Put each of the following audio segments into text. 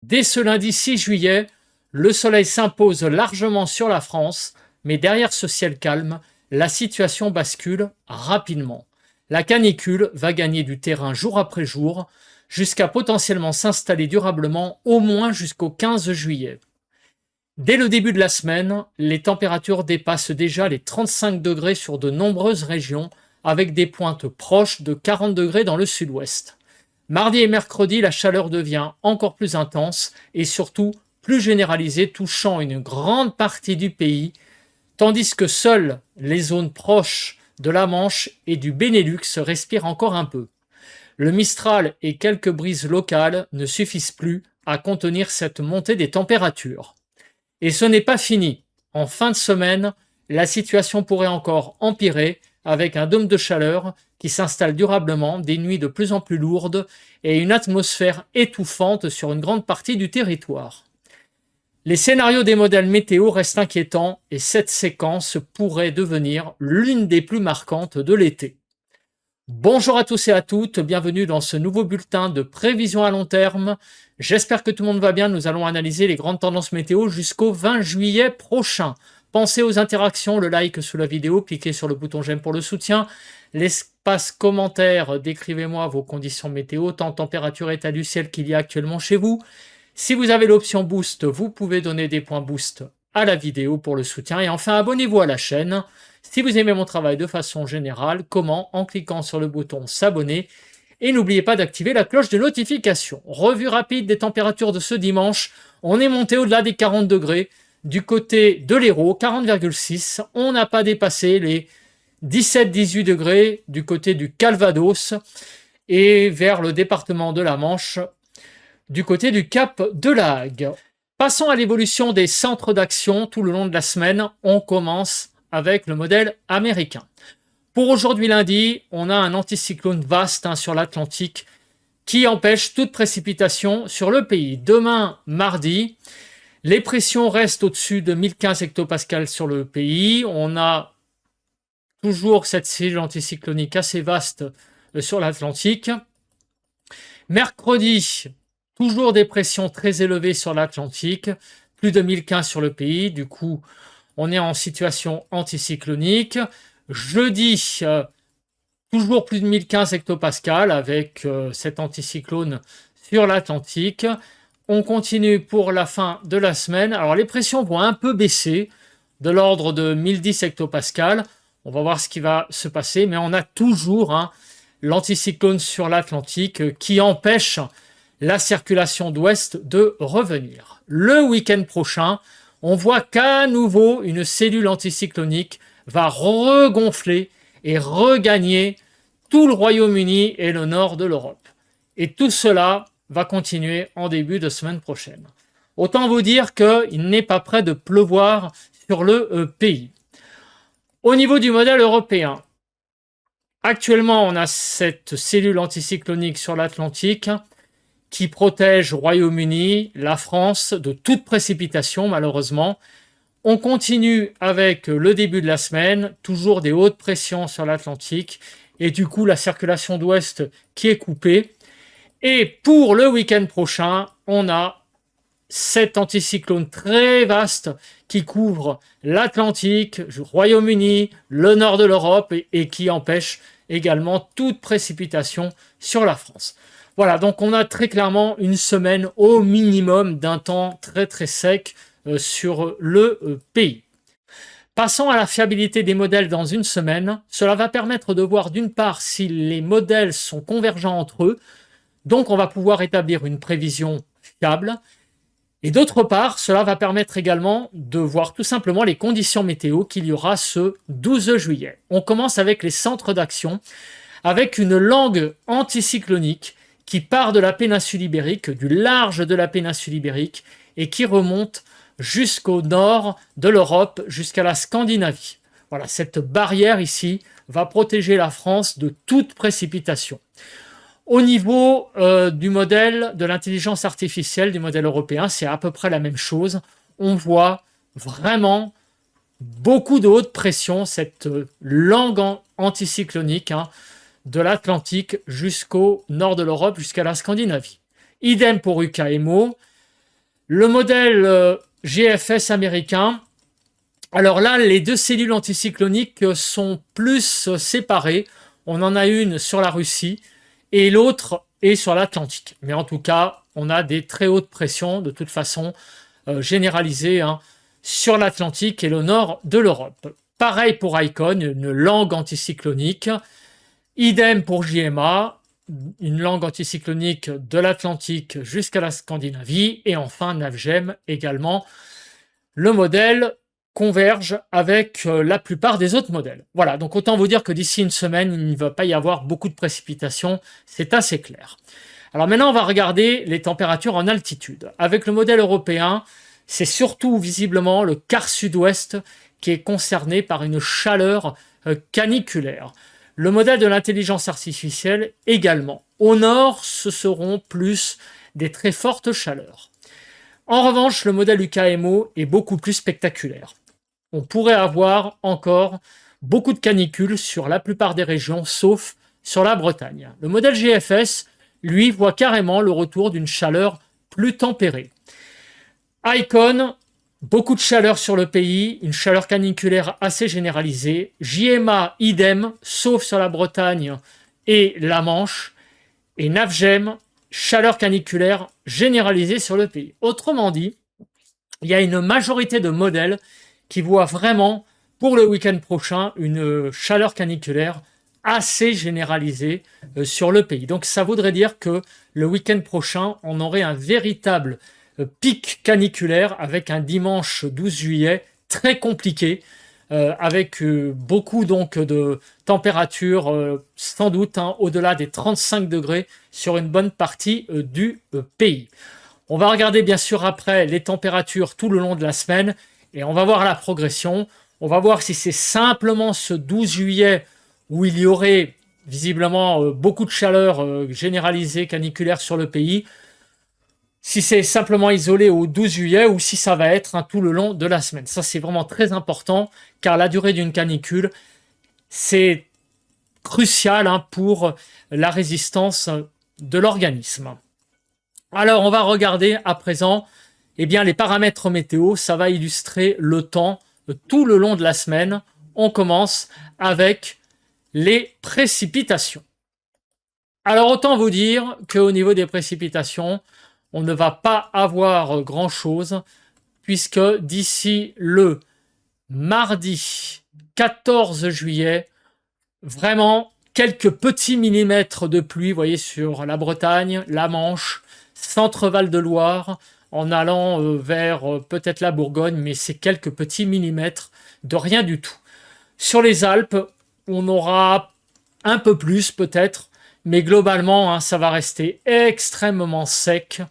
Dès ce lundi 6 juillet, le soleil s'impose largement sur la France, mais derrière ce ciel calme, la situation bascule rapidement. La canicule va gagner du terrain jour après jour, jusqu'à potentiellement s'installer durablement au moins jusqu'au 15 juillet. Dès le début de la semaine, les températures dépassent déjà les 35 degrés sur de nombreuses régions, avec des pointes proches de 40 degrés dans le sud-ouest. Mardi et mercredi, la chaleur devient encore plus intense et surtout plus généralisée, touchant une grande partie du pays, tandis que seules les zones proches de la Manche et du Benelux respirent encore un peu. Le Mistral et quelques brises locales ne suffisent plus à contenir cette montée des températures. Et ce n'est pas fini. En fin de semaine, la situation pourrait encore empirer avec un dôme de chaleur qui s'installe durablement, des nuits de plus en plus lourdes et une atmosphère étouffante sur une grande partie du territoire. Les scénarios des modèles météo restent inquiétants et cette séquence pourrait devenir l'une des plus marquantes de l'été. Bonjour à tous et à toutes, bienvenue dans ce nouveau bulletin de prévision à long terme. J'espère que tout le monde va bien, nous allons analyser les grandes tendances météo jusqu'au 20 juillet prochain. Pensez aux interactions, le like sous la vidéo, cliquez sur le bouton j'aime pour le soutien. L'espace commentaire, décrivez-moi vos conditions météo, temps, température, état du ciel qu'il y a actuellement chez vous. Si vous avez l'option boost, vous pouvez donner des points boost à la vidéo pour le soutien. Et enfin, abonnez-vous à la chaîne. Si vous aimez mon travail de façon générale, comment? En cliquant sur le bouton s'abonner. Et n'oubliez pas d'activer la cloche de notification. Revue rapide des températures de ce dimanche. On est monté au-delà des 40 degrés. Du côté de l'Hérault, 40,6. On n'a pas dépassé les 17-18 degrés du côté du Calvados. Et vers le département de la Manche, du côté du Cap de la Hague. Passons à l'évolution des centres d'action tout le long de la semaine. On commence avec le modèle américain. Pour aujourd'hui lundi, on a un anticyclone vaste sur l'Atlantique qui empêche toute précipitation sur le pays. Demain, mardi, les pressions restent au-dessus de 1015 hectopascales sur le pays. On a toujours cette cellule anticyclonique assez vaste sur l'Atlantique. Mercredi, toujours des pressions très élevées sur l'Atlantique, plus de 1015 sur le pays. Du coup, on est en situation anticyclonique. Jeudi, toujours plus de 1015 hectopascales avec cet anticyclone sur l'Atlantique. On continue pour la fin de la semaine. Alors, les pressions vont un peu baisser, de l'ordre de 1010 hectopascales. On va voir ce qui va se passer, mais on a toujours l'anticyclone sur l'Atlantique qui empêche la circulation d'ouest de revenir. Le week-end prochain, on voit qu'à nouveau une cellule anticyclonique va regonfler et regagner tout le Royaume-Uni et le nord de l'Europe. Et tout cela va continuer en début de semaine prochaine. Autant vous dire qu'il n'est pas près de pleuvoir sur le pays. Au niveau du modèle européen, actuellement on a cette cellule anticyclonique sur l'Atlantique qui protège le Royaume-Uni, la France de toute précipitation malheureusement. On continue avec le début de la semaine, toujours des hautes pressions sur l'Atlantique et du coup la circulation d'ouest qui est coupée. Et pour le week-end prochain, on a cet anticyclone très vaste qui couvre l'Atlantique, le Royaume-Uni, le nord de l'Europe et qui empêche également toute précipitation sur la France. Voilà, donc on a très clairement une semaine au minimum d'un temps très très sec sur le pays. Passons à la fiabilité des modèles dans une semaine. Cela va permettre de voir d'une part si les modèles sont convergents entre eux, donc on va pouvoir établir une prévision fiable, et d'autre part, cela va permettre également de voir tout simplement les conditions météo qu'il y aura ce 12 juillet. On commence avec les centres d'action, avec une langue anticyclonique qui part de la péninsule ibérique, du large de la péninsule ibérique, et qui remonte jusqu'au nord de l'Europe, jusqu'à la Scandinavie. Voilà, cette barrière ici va protéger la France de toute précipitation. Au niveau du modèle de l'intelligence artificielle, du modèle européen, c'est à peu près la même chose. On voit vraiment beaucoup de haute pression, cette langue anticyclonique, de l'Atlantique jusqu'au nord de l'Europe, jusqu'à la Scandinavie. Idem pour UKMO. Le modèle GFS américain, alors là, les deux cellules anticycloniques sont plus séparées. On en a une sur la Russie et l'autre est sur l'Atlantique. Mais en tout cas, on a des très hautes pressions, de toute façon, généralisées, hein, sur l'Atlantique et le nord de l'Europe. Pareil pour ICON, une langue anticyclonique. Idem pour JMA, une langue anticyclonique de l'Atlantique jusqu'à la Scandinavie. Et enfin, NavGem également. Le modèle converge avec la plupart des autres modèles. Voilà, donc autant vous dire que d'ici une semaine, il ne va pas y avoir beaucoup de précipitations, c'est assez clair. Alors maintenant, on va regarder les températures en altitude. Avec le modèle européen, c'est surtout visiblement le quart sud-ouest qui est concerné par une chaleur caniculaire. Le modèle de l'intelligence artificielle également. Au nord, ce seront plus des très fortes chaleurs. En revanche, le modèle UKMO est beaucoup plus spectaculaire. On pourrait avoir encore beaucoup de canicules sur la plupart des régions, sauf sur la Bretagne. Le modèle GFS, lui, voit carrément le retour d'une chaleur plus tempérée. ICON, beaucoup de chaleur sur le pays, une chaleur caniculaire assez généralisée. JMA, idem, sauf sur la Bretagne et la Manche. Et NavGem, chaleur caniculaire généralisée sur le pays. Autrement dit, il y a une majorité de modèles qui voient vraiment, pour le week-end prochain, une chaleur caniculaire assez généralisée sur le pays. Donc ça voudrait dire que le week-end prochain, on aurait un véritable pic caniculaire avec un dimanche 12 juillet très compliqué, avec beaucoup donc de températures sans doute au-delà des 35 degrés sur une bonne partie du pays. On va regarder bien sûr après les températures tout le long de la semaine et on va voir la progression. On va voir si c'est simplement ce 12 juillet où il y aurait visiblement beaucoup de chaleur généralisée caniculaire sur le pays, si c'est simplement isolé au 12 juillet ou si ça va être tout le long de la semaine. Ça, c'est vraiment très important car la durée d'une canicule, c'est crucial pour la résistance de l'organisme. Alors, on va regarder à présent les paramètres météo. Ça va illustrer le temps tout le long de la semaine. On commence avec les précipitations. Alors, autant vous dire qu'au niveau des précipitations, on ne va pas avoir grand-chose puisque d'ici le mardi 14 juillet, vraiment quelques petits millimètres de pluie, vous voyez, sur la Bretagne, la Manche, Centre-Val de Loire, en allant vers peut-être la Bourgogne, mais c'est quelques petits millimètres de rien du tout. Sur les Alpes, on aura un peu plus peut-être, mais globalement, ça va rester extrêmement sec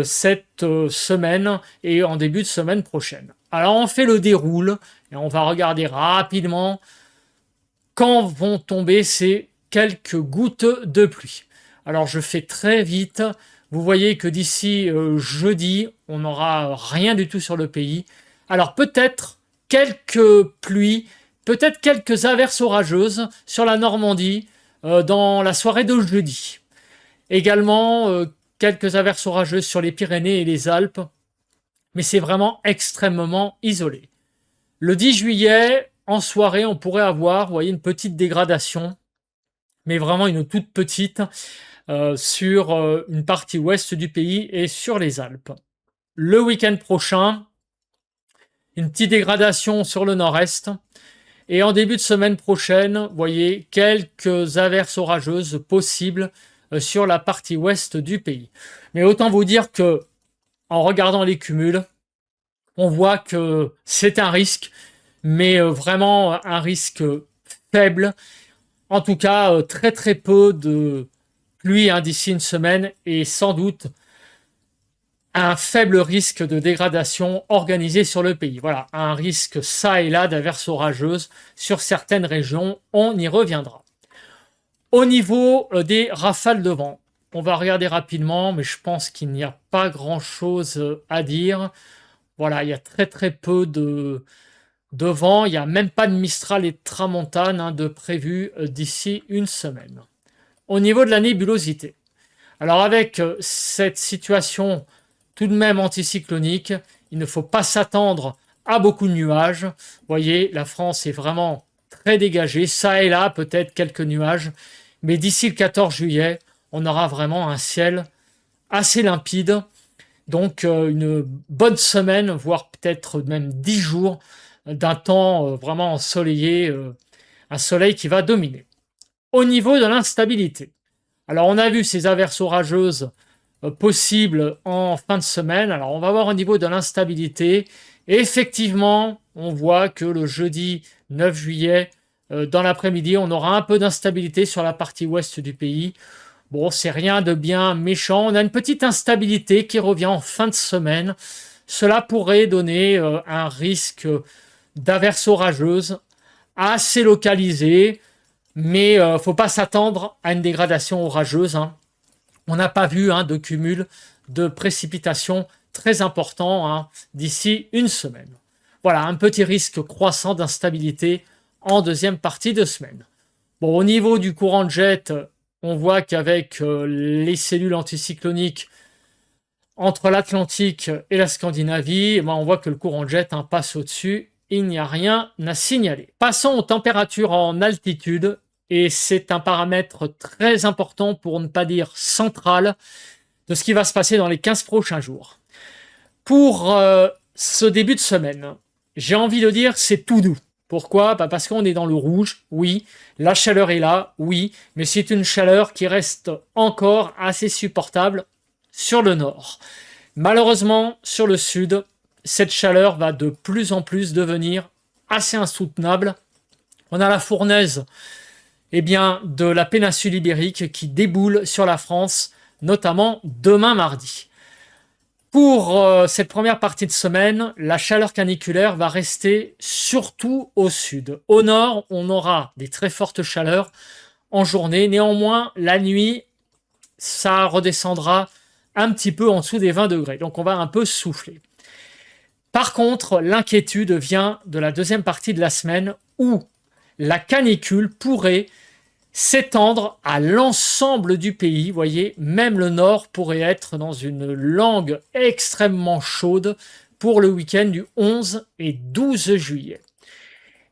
cette semaine et en début de semaine prochaine. Alors on fait le déroule et on va regarder rapidement quand vont tomber ces quelques gouttes de pluie. Alors je fais très vite. Vous voyez que d'ici jeudi, on n'aura rien du tout sur le pays. Alors peut-être quelques pluies, peut-être quelques averses orageuses sur la Normandie dans la soirée de jeudi. Également quelques averses orageuses sur les Pyrénées et les Alpes, mais c'est vraiment extrêmement isolé. Le 10 juillet, en soirée, on pourrait avoir, vous voyez, une petite dégradation, mais vraiment une toute petite, sur une partie ouest du pays et sur les Alpes. Le week-end prochain, une petite dégradation sur le nord-est. Et en début de semaine prochaine, vous voyez, quelques averses orageuses possibles sur la partie ouest du pays. Mais autant vous dire que, en regardant les cumuls, on voit que c'est un risque, mais vraiment un risque faible. En tout cas, très très peu de pluie d'ici une semaine et sans doute un faible risque de dégradation organisée sur le pays. Voilà, un risque ça et là d'averses orageuses sur certaines régions, on y reviendra. Au niveau des rafales de vent, on va regarder rapidement, mais je pense qu'il n'y a pas grand-chose à dire. Voilà, il y a très très peu de vent, il n'y a même pas de Mistral et de Tramontane de prévu d'ici une semaine. Au niveau de la nébulosité, alors avec cette situation tout de même anticyclonique. Il ne faut pas s'attendre à beaucoup de nuages. Vous voyez, la France est vraiment très dégagée. Ça et là, peut-être quelques nuages. Mais d'ici le 14 juillet, on aura vraiment un ciel assez limpide. Donc une bonne semaine, voire peut-être même 10 jours d'un temps vraiment ensoleillé, un soleil qui va dominer. Au niveau de l'instabilité, alors on a vu ces averses orageuses possibles en fin de semaine. Alors on va voir au niveau de l'instabilité. Et effectivement, on voit que le jeudi 9 juillet, dans l'après-midi, on aura un peu d'instabilité sur la partie ouest du pays. Bon, c'est rien de bien méchant. On a une petite instabilité qui revient en fin de semaine. Cela pourrait donner un risque d'averses orageuses assez localisées, mais il ne faut pas s'attendre à une dégradation orageuse, hein. On n'a pas vu de cumul de précipitations très important d'ici une semaine. Voilà, un petit risque croissant d'instabilité en deuxième partie de semaine. Bon, au niveau du courant de jet, on voit qu'avec les cellules anticycloniques entre l'Atlantique et la Scandinavie, on voit que le courant de jet passe au-dessus. Il n'y a rien à signaler. Passons aux températures en altitude. Et c'est un paramètre très important, pour ne pas dire central, de ce qui va se passer dans les 15 prochains jours. Pour ce début de semaine, j'ai envie de dire c'est tout doux. Pourquoi ? Parce qu'on est dans le rouge, oui. La chaleur est là, oui. Mais c'est une chaleur qui reste encore assez supportable sur le nord. Malheureusement, sur le sud, cette chaleur va de plus en plus devenir assez insoutenable. On a la fournaise de la péninsule ibérique qui déboule sur la France, notamment demain mardi. Pour cette première partie de semaine, la chaleur caniculaire va rester surtout au sud. Au nord, on aura des très fortes chaleurs en journée. Néanmoins, la nuit, ça redescendra un petit peu en dessous des 20 degrés. Donc on va un peu souffler. Par contre, l'inquiétude vient de la deuxième partie de la semaine où la canicule pourrait s'étendre à l'ensemble du pays. Vous voyez, même le nord pourrait être dans une langue extrêmement chaude pour le week-end du 11 et 12 juillet.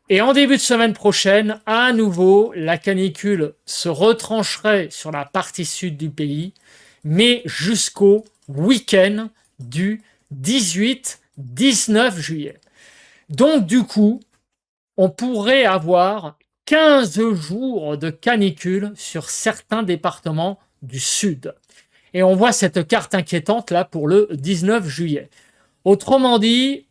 Et en début de semaine prochaine, à nouveau, la canicule se retrancherait sur la partie sud du pays, mais jusqu'au week-end du 18-19 juillet. Donc du coup, on pourrait avoir 15 jours de canicule sur certains départements du sud. Et on voit cette carte inquiétante là pour le 19 juillet. Autrement dit,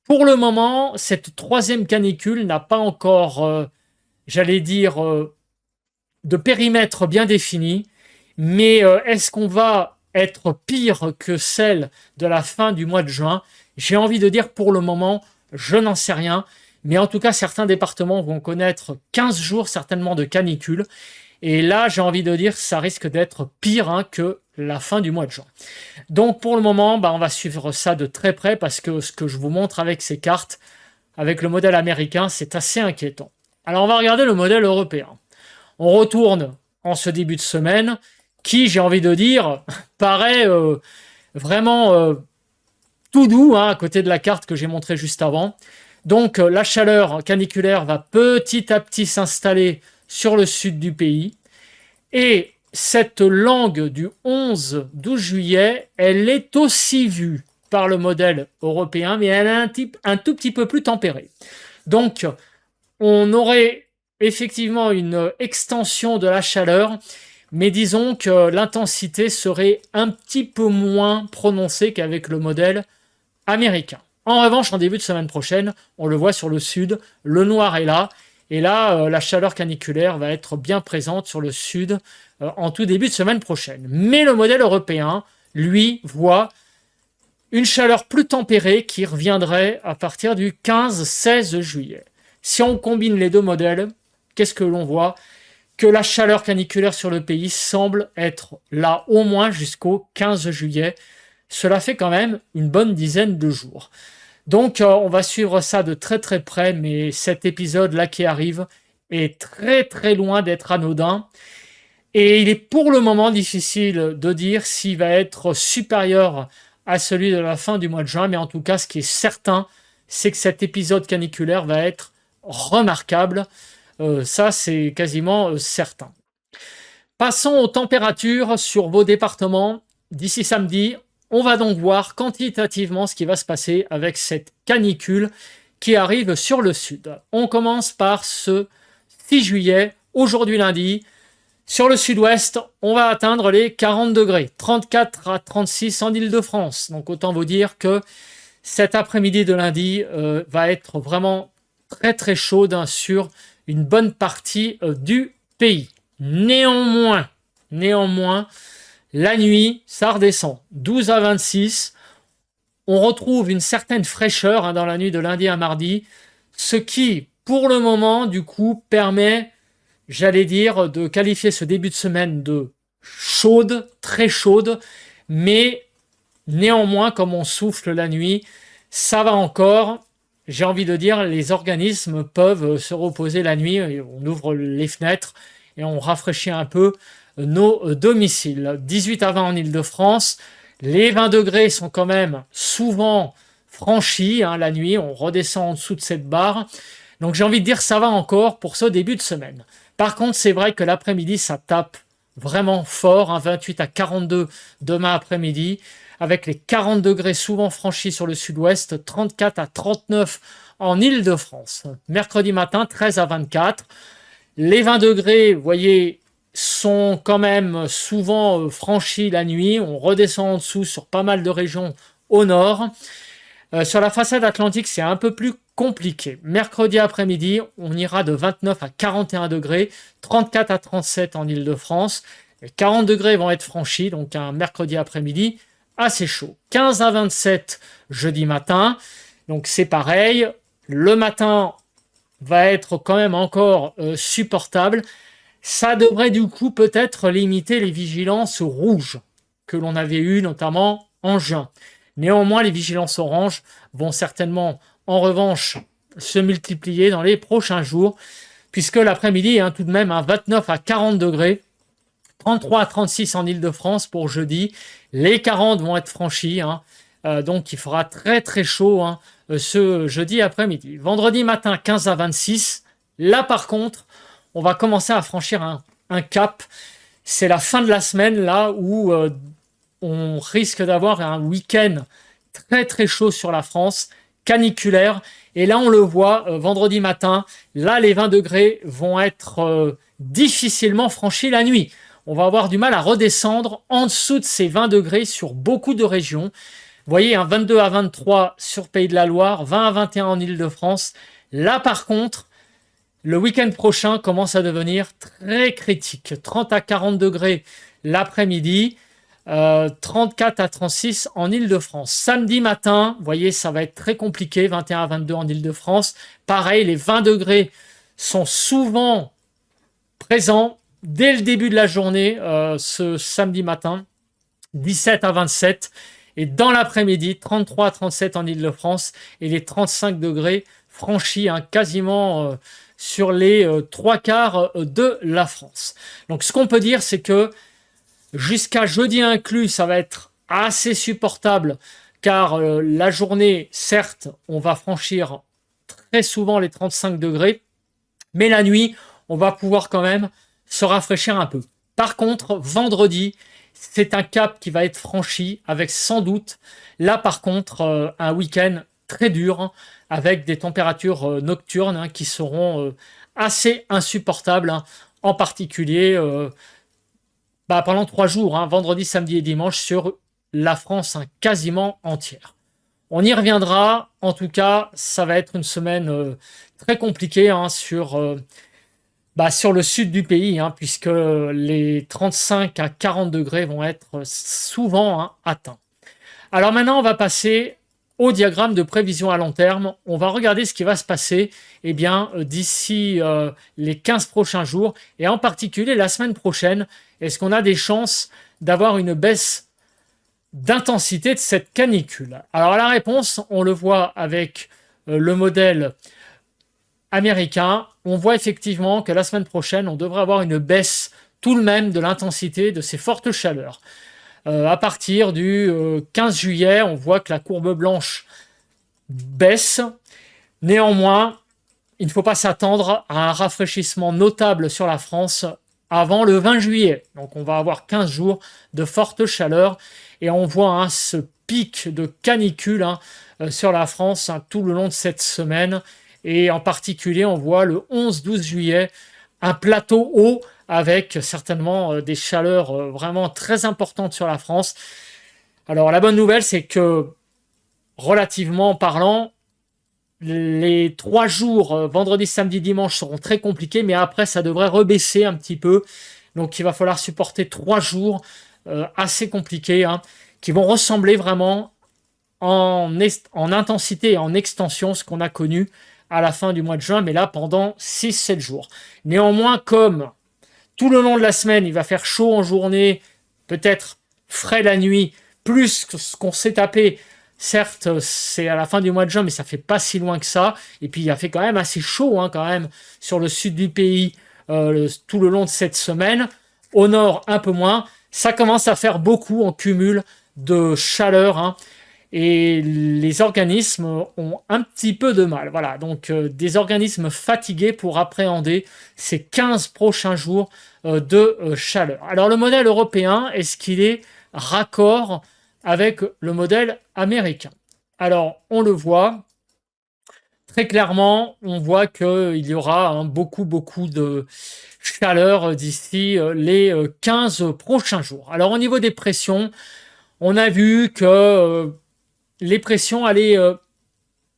pour le moment, cette troisième canicule n'a pas encore, de périmètre bien défini. Mais est-ce qu'on va être pire que celle de la fin du mois de juin ? J'ai envie de dire pour le moment, je n'en sais rien. Mais en tout cas, certains départements vont connaître 15 jours certainement de canicule. Et là, j'ai envie de dire que ça risque d'être pire que la fin du mois de juin. Donc pour le moment, on va suivre ça de très près parce que ce que je vous montre avec ces cartes, avec le modèle américain, c'est assez inquiétant. Alors on va regarder le modèle européen. On retourne en ce début de semaine qui, j'ai envie de dire, paraît vraiment tout doux à côté de la carte que j'ai montrée juste avant. Donc la chaleur caniculaire va petit à petit s'installer sur le sud du pays. Et cette langue du 11-12 juillet, elle est aussi vue par le modèle européen, mais elle est un tout petit peu plus tempérée. Donc on aurait effectivement une extension de la chaleur, mais disons que l'intensité serait un petit peu moins prononcée qu'avec le modèle américain. En revanche, en début de semaine prochaine, on le voit sur le sud, le noir est là, et là, la chaleur caniculaire va être bien présente sur le sud en tout début de semaine prochaine. Mais le modèle européen, lui, voit une chaleur plus tempérée qui reviendrait à partir du 15-16 juillet. Si on combine les deux modèles, qu'est-ce que l'on voit ? Que la chaleur caniculaire sur le pays semble être là au moins jusqu'au 15 juillet. Cela fait quand même une bonne dizaine de jours. Donc on va suivre ça de très très près, mais cet épisode-là qui arrive est très très loin d'être anodin. Et il est pour le moment difficile de dire s'il va être supérieur à celui de la fin du mois de juin, mais en tout cas, ce qui est certain, c'est que cet épisode caniculaire va être remarquable. Ça, c'est quasiment certain. Passons aux températures sur vos départements. D'ici samedi, on va donc voir quantitativement ce qui va se passer avec cette canicule qui arrive sur le sud. On commence par ce 6 juillet, aujourd'hui lundi. Sur le sud-ouest, on va atteindre les 40 degrés, 34 à 36 en Île-de-France. Donc autant vous dire que cet après-midi de lundi va être vraiment très très chaude sur une bonne partie du pays. Néanmoins, la nuit, ça redescend. 12 à 26. On retrouve une certaine fraîcheur dans la nuit de lundi à mardi, ce qui, pour le moment, du coup, permet, j'allais dire, de qualifier ce début de semaine de chaude, très chaude, mais néanmoins, comme on souffle la nuit, ça va encore. J'ai envie de dire, les organismes peuvent se reposer la nuit, on ouvre les fenêtres et on rafraîchit un peu nos domiciles. 18 à 20 en Île-de-France, les 20 degrés sont quand même souvent franchis la nuit, on redescend en dessous de cette barre. Donc j'ai envie de dire, ça va encore pour ce début de semaine. Par contre, c'est vrai que l'après-midi, ça tape vraiment fort, 28 à 42 demain après-midi, avec les 40 degrés souvent franchis sur le sud-ouest, 34 à 39 en Île-de-France. Mercredi matin, 13 à 24. Les 20 degrés, vous voyez, sont quand même souvent franchis la nuit. On redescend en dessous sur pas mal de régions au nord. Sur la façade atlantique, c'est un peu plus compliqué. Mercredi après-midi, on ira de 29 à 41 degrés, 34 à 37 en Île-de-France. Les 40 degrés vont être franchis, donc un mercredi après-midi assez chaud. 15 à 27 jeudi matin, donc c'est pareil. Le matin va être quand même encore supportable. Ça devrait du coup peut-être limiter les vigilances rouges que l'on avait eues notamment en juin. Néanmoins, les vigilances oranges vont certainement en revanche se multiplier dans les prochains jours, puisque l'après-midi tout de même 29 à 40 degrés, 33 à 36 en Île-de-France pour jeudi. Les 40 vont être franchis, donc il fera très très chaud ce jeudi après-midi. Vendredi matin, 15 à 26. Là par contre, on va commencer à franchir un cap. C'est la fin de la semaine là où on risque d'avoir un week-end très très chaud sur la France, caniculaire. Et là, on le voit, vendredi matin, là, les 20 degrés vont être difficilement franchis la nuit. On va avoir du mal à redescendre en dessous de ces 20 degrés sur beaucoup de régions. Vous voyez, 22 à 23 sur Pays de la Loire, 20 à 21 en Île-de-France. Là, par contre, le week-end prochain commence à devenir très critique. 30 à 40 degrés l'après-midi, 34 à 36 en Île-de-France. Samedi matin, vous voyez, ça va être très compliqué, 21 à 22 en Île-de-France. Pareil, les 20 degrés sont souvent présents dès le début de la journée, ce samedi matin, 17 à 27. Et dans l'après-midi, 33 à 37 en Île-de-France et les 35 degrés franchis quasiment sur les trois quarts de la France. Donc ce qu'on peut dire, c'est que jusqu'à jeudi inclus, ça va être assez supportable car la journée, certes, on va franchir très souvent les 35 degrés, mais la nuit, on va pouvoir quand même se rafraîchir un peu. Par contre, vendredi, c'est un cap qui va être franchi avec sans doute, là par contre, un week-end très dur avec des températures nocturnes qui seront assez insupportables, en particulier pendant 3 jours, vendredi, samedi et dimanche, sur la France quasiment entière. On y reviendra. En tout cas, ça va être une semaine très compliquée sur le sud du pays, puisque les 35 à 40 degrés vont être souvent atteints. Alors maintenant, on va passer au diagramme de prévision à long terme. On va regarder ce qui va se passer d'ici les 15 prochains jours, et en particulier la semaine prochaine. Est-ce qu'on a des chances d'avoir une baisse d'intensité de cette canicule? Alors la réponse, on le voit avec le modèle américain. On voit effectivement que la semaine prochaine, on devrait avoir une baisse tout de même de l'intensité de ces fortes chaleurs. À partir du 15 juillet, on voit que la courbe blanche baisse. Néanmoins, il ne faut pas s'attendre à un rafraîchissement notable sur la France avant le 20 juillet. Donc on va avoir 15 jours de forte chaleur et on voit ce pic de canicule sur la France tout le long de cette semaine. Et en particulier, on voit le 11-12 juillet un plateau haut avec certainement des chaleurs vraiment très importantes sur la France. Alors la bonne nouvelle, c'est que relativement parlant, les 3 jours, vendredi, samedi, dimanche, seront très compliqués, mais après, ça devrait rebaisser un petit peu. Donc, il va falloir supporter 3 jours assez compliqués, qui vont ressembler vraiment en intensité et en extension ce qu'on a connu à la fin du mois de juin, mais là, pendant 6-7 jours. Néanmoins, comme tout le long de la semaine, il va faire chaud en journée, peut-être frais la nuit, plus que ce qu'on s'est tapé. Certes, c'est à la fin du mois de juin, mais ça fait pas si loin que ça. Et puis, il a fait quand même assez chaud, quand même, sur le sud du pays, tout le long de cette semaine. Au nord, un peu moins. Ça commence à faire beaucoup en cumul de chaleur, et les organismes ont un petit peu de mal. Voilà, donc des organismes fatigués pour appréhender ces 15 prochains jours de chaleur. Alors, le modèle européen, est-ce qu'il est raccord avec le modèle américain? Alors, on le voit très clairement, on voit qu'il y aura beaucoup de chaleur d'ici les 15 prochains jours. Alors, au niveau des pressions, on a vu que les pressions allaient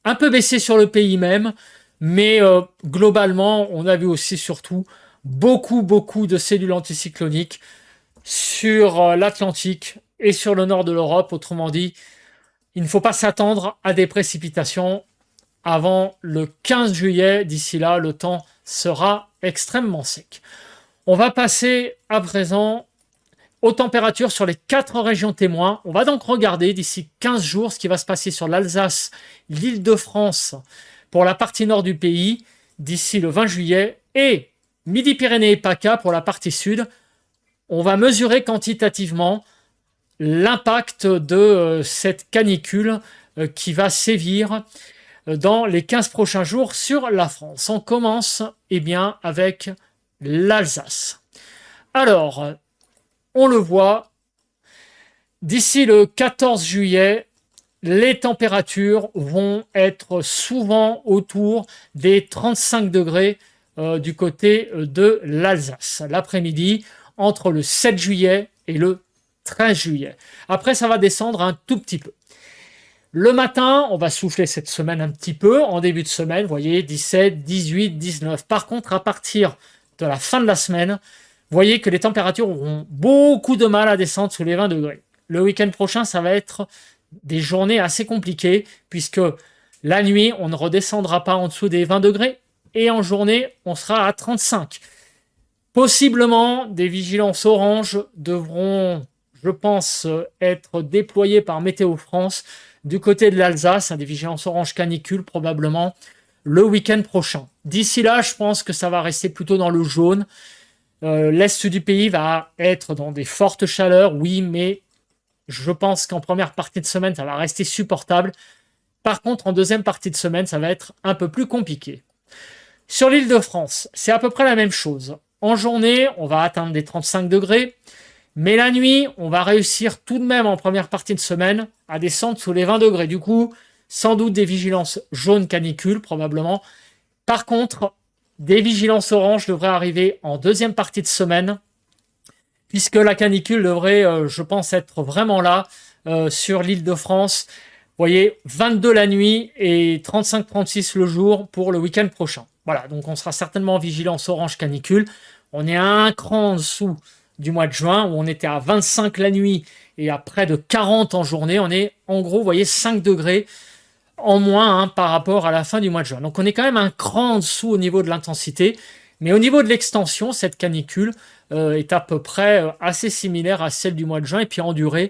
un peu baisser sur le pays même, mais globalement, on a vu aussi surtout beaucoup de cellules anticycloniques sur l'Atlantique et sur le nord de l'Europe. Autrement dit, il ne faut pas s'attendre à des précipitations avant le 15 juillet. D'ici là, le temps sera extrêmement sec. On va passer à présent aux températures sur les 4 régions témoins. On va donc regarder d'ici 15 jours ce qui va se passer sur l'Alsace, l'Île-de-France pour la partie nord du pays d'ici le 20 juillet et Midi-Pyrénées et PACA pour la partie sud. On va mesurer quantitativement l'impact de cette canicule qui va sévir dans les 15 prochains jours sur la France. On commence avec l'Alsace. Alors, on le voit, d'ici le 14 juillet, les températures vont être souvent autour des 35 degrés du côté de l'Alsace. L'après-midi, entre le 7 juillet et le 13 juillet. Après, ça va descendre un tout petit peu. Le matin, on va souffler cette semaine un petit peu. En début de semaine, vous voyez, 17, 18, 19. Par contre, à partir de la fin de la semaine, vous voyez que les températures auront beaucoup de mal à descendre sous les 20 degrés. Le week-end prochain, ça va être des journées assez compliquées, puisque la nuit, on ne redescendra pas en dessous des 20 degrés, et en journée, on sera à 35. Possiblement, des vigilances orange devront, je pense, être déployées par Météo France du côté de l'Alsace, des vigilances orange canicule probablement le week-end prochain. D'ici là, je pense que ça va rester plutôt dans le jaune. L'est du pays va être dans des fortes chaleurs, oui, mais je pense qu'en première partie de semaine, ça va rester supportable. Par contre, en deuxième partie de semaine, ça va être un peu plus compliqué. Sur l'Île-de-France, c'est à peu près la même chose. En journée, on va atteindre des 35 degrés, mais la nuit, on va réussir tout de même en première partie de semaine à descendre sous les 20 degrés. Du coup, sans doute des vigilances jaunes canicule, probablement. Par contre, des vigilances oranges devraient arriver en deuxième partie de semaine, puisque la canicule devrait, je pense, être vraiment là sur l'Île-de-France. Vous voyez, 22 la nuit et 35-36 le jour pour le week-end prochain. Voilà, donc on sera certainement en vigilance orange canicule. On est à un cran en dessous du mois de juin, où on était à 25 la nuit et à près de 40 en journée. On est, en gros, vous voyez, 5 degrés en moins par rapport à la fin du mois de juin. Donc on est quand même un cran en dessous au niveau de l'intensité, mais au niveau de l'extension, cette canicule est à peu près assez similaire à celle du mois de juin. Et puis en durée,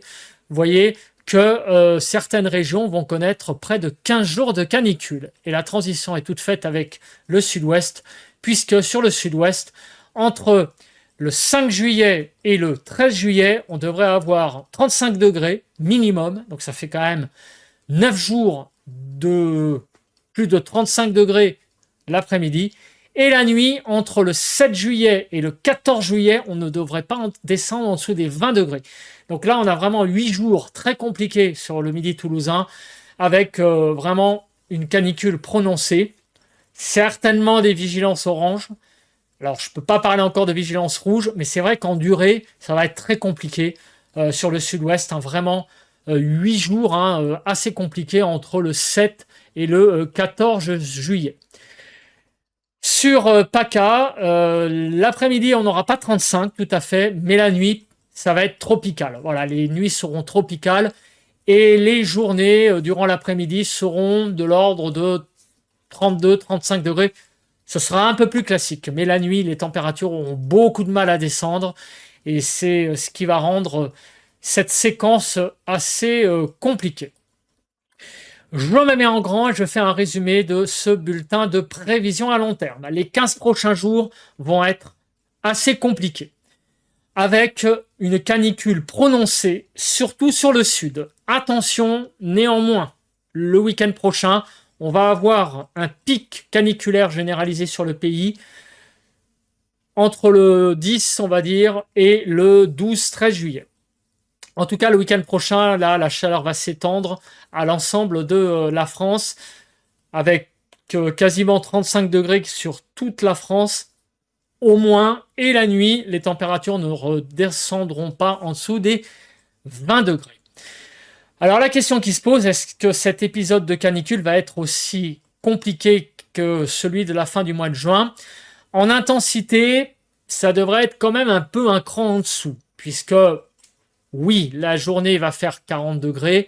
vous voyez que certaines régions vont connaître près de 15 jours de canicule. Et la transition est toute faite avec le sud-ouest, puisque sur le sud-ouest, entre Le 5 juillet et le 13 juillet, on devrait avoir 35 degrés minimum. Donc ça fait quand même 9 jours de plus de 35 degrés l'après-midi. Et la nuit, entre le 7 juillet et le 14 juillet, on ne devrait pas descendre en dessous des 20 degrés. Donc là, on a vraiment 8 jours très compliqués sur le midi toulousain, avec vraiment une canicule prononcée, certainement des vigilances oranges. Alors, je ne peux pas parler encore de vigilance rouge, mais c'est vrai qu'en durée, ça va être très compliqué sur le sud-ouest. Vraiment, 8 jours assez compliqués entre le 7 et le 14 juillet. Sur PACA, l'après-midi, on n'aura pas 35 tout à fait, mais la nuit, ça va être tropical. Voilà, les nuits seront tropicales et les journées durant l'après-midi seront de l'ordre de 32-35 degrés. Ce sera un peu plus classique, mais la nuit, les températures auront beaucoup de mal à descendre et c'est ce qui va rendre cette séquence assez compliquée. Je me mets en grand et je fais un résumé de ce bulletin de prévision à long terme. Les 15 prochains jours vont être assez compliqués, avec une canicule prononcée, surtout sur le sud. Attention, néanmoins, le week-end prochain, on va avoir un pic caniculaire généralisé sur le pays entre le 10, on va dire, et le 12-13 juillet. En tout cas, le week-end prochain, là, la chaleur va s'étendre à l'ensemble de la France, avec quasiment 35 degrés sur toute la France, au moins. Et la nuit, les températures ne redescendront pas en dessous des 20 degrés. Alors la question qui se pose, est-ce que cet épisode de canicule va être aussi compliqué que celui de la fin du mois de juin? En intensité, ça devrait être quand même un peu un cran en dessous, puisque oui, la journée va faire 40 degrés,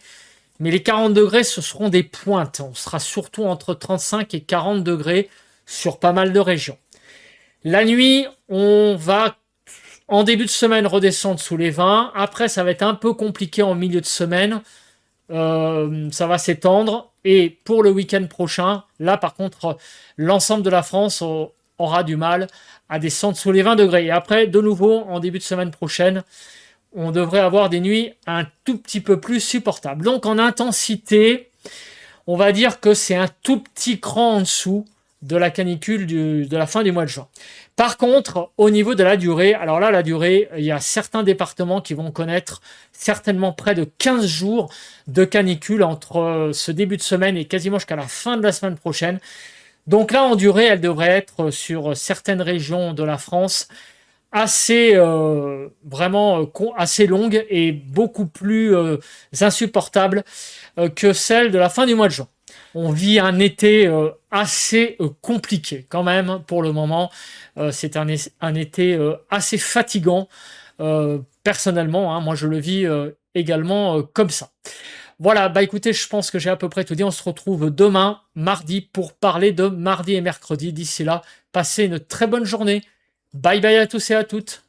mais les 40 degrés, ce seront des pointes. On sera surtout entre 35 et 40 degrés sur pas mal de régions. La nuit, on va en début de semaine redescendre sous les 20. Après, ça va être un peu compliqué en milieu de semaine. Ça va s'étendre. Et pour le week-end prochain, là par contre, l'ensemble de la France aura du mal à descendre sous les 20 degrés. Et après, de nouveau, en début de semaine prochaine, on devrait avoir des nuits un tout petit peu plus supportables. Donc en intensité, on va dire que c'est un tout petit cran en dessous de la canicule de la fin du mois de juin. Par contre, au niveau de la durée, alors là, la durée, il y a certains départements qui vont connaître certainement près de 15 jours de canicule entre ce début de semaine et quasiment jusqu'à la fin de la semaine prochaine. Donc là, en durée, elle devrait être sur certaines régions de la France assez assez longue et beaucoup plus insupportable que celle de la fin du mois de juin. On vit un été assez compliqué quand même pour le moment. C'est un été assez fatigant. Personnellement, moi je le vis également comme ça. Voilà, bah écoutez, je pense que j'ai à peu près tout dit. On se retrouve demain, mardi, pour parler de mardi et mercredi. D'ici là, passez une très bonne journée. Bye bye à tous et à toutes.